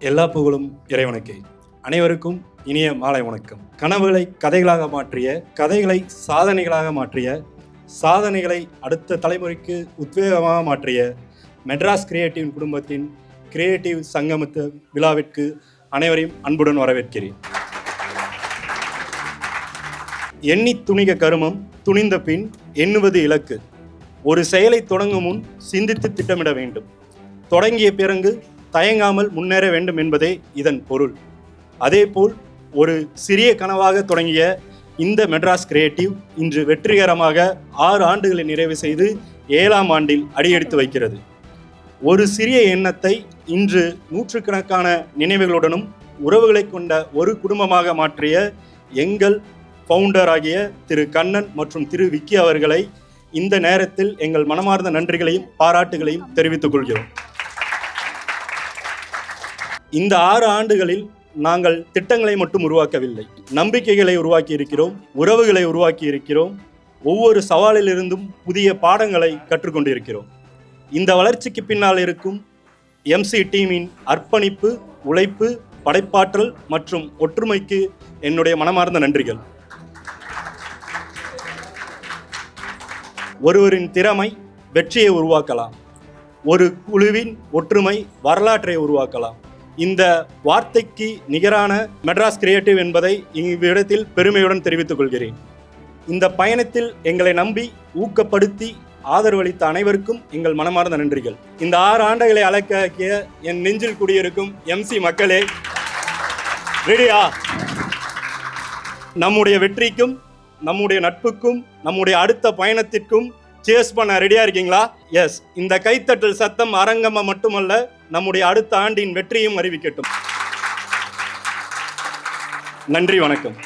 எல்லா புகழும் இறைவனுக்கே. அனைவருக்கும் இனிய மாலை வணக்கம். கனவுகளை கதைகளாக மாற்றிய, கதைகளை சாதனைகளாக மாற்றிய, சாதனைகளை அடுத்த தலைமுறைக்கு உத்வேகமாக மாற்றிய மெட்ராஸ் கிரியேட்டிவ் குடும்பத்தின் கிரியேட்டிவ் சங்கமத்து விழாவிற்கு அனைவரையும் அன்புடன் வரவேற்கிறேன். எண்ணி துணிக கருமம், துணிந்த பின் எண்ணுவது இலக்கு. ஒரு செயலை தொடங்கும் முன் சிந்தித்து திட்டமிட வேண்டும். தொடங்கிய பிறகு தயங்காமல் முன்னேற வேண்டும் என்பதே இதன் பொருள். அதேபோல் ஒரு சிறிய கனவாக தொடங்கிய இந்த மெட்ராஸ் கிரியேட்டிவ் இன்று வெற்றிகரமாக 6 ஆண்டுகளை நிறைவு செய்து 7ஆம் ஆண்டில் அடியெடுத்து வைக்கிறது. ஒரு சிறிய எண்ணத்தை இன்று நூற்றுக்கணக்கான நினைவுகளுடனும் உறவுகளை கொண்ட ஒரு குடும்பமாக மாற்றிய எங்கள் ஃபவுண்டர் ஆகிய திரு கண்ணன் மற்றும் திரு விக்கி அவர்களை இந்த நேரத்தில் எங்கள் மனமார்ந்த நன்றிகளையும் பாராட்டுகளையும் தெரிவித்துக் கொள்கிறோம். இந்த 6 ஆண்டுகளில் நாங்கள் திட்டங்களை மட்டும் உருவாக்கவில்லை, நம்பிக்கைகளை உருவாக்கி இருக்கிறோம், உறவுகளை உருவாக்கி இருக்கிறோம், ஒவ்வொரு சவாலிலிருந்தும் புதிய பாடங்களை கற்றுக்கொண்டிருக்கிறோம். இந்த வளர்ச்சிக்கு பின்னால் இருக்கும் எம்சி டீமின் அர்ப்பணிப்பு, உழைப்பு, படைப்பாற்றல் மற்றும் ஒற்றுமைக்கு என்னுடைய மனமார்ந்த நன்றிகள். ஒருவரின் திறமை வெற்றியை உருவாக்கலாம், ஒரு குழுவின் ஒற்றுமை வரலாற்றை உருவாக்கலாம். இந்த வார்த்தைக்கு நிகரான மெட்ராஸ் கிரியேட்டிவ் என்பதை இவ்விடத்தில் பெருமையுடன் தெரிவித்துக் கொள்கிறேன். இந்த பயணத்தில் எங்களை நம்பி ஊக்கப்படுத்தி ஆதரவளித்த அனைவருக்கும் எங்கள் மனமார்ந்த நன்றிகள். இந்த 6 ஆண்டுகளை அலக்காக்கிய என் நெஞ்சில் குடியிருக்கும் எம்சி மக்களே, ரெடியா? நம்முடைய வெற்றிக்கும், நம்முடைய நட்புக்கும், நம்முடைய அடுத்த பயணத்திற்கும் சேஸ் பண்ண ரெடியா இருக்கீங்களா? எஸ். இந்த கைத்தட்டல் சத்தம் அரங்கமா மட்டுமல்ல, நம்முடைய அடுத்த ஆண்டின் வெற்றியும் அறிவிக்கட்டும். நன்றி, வணக்கம்.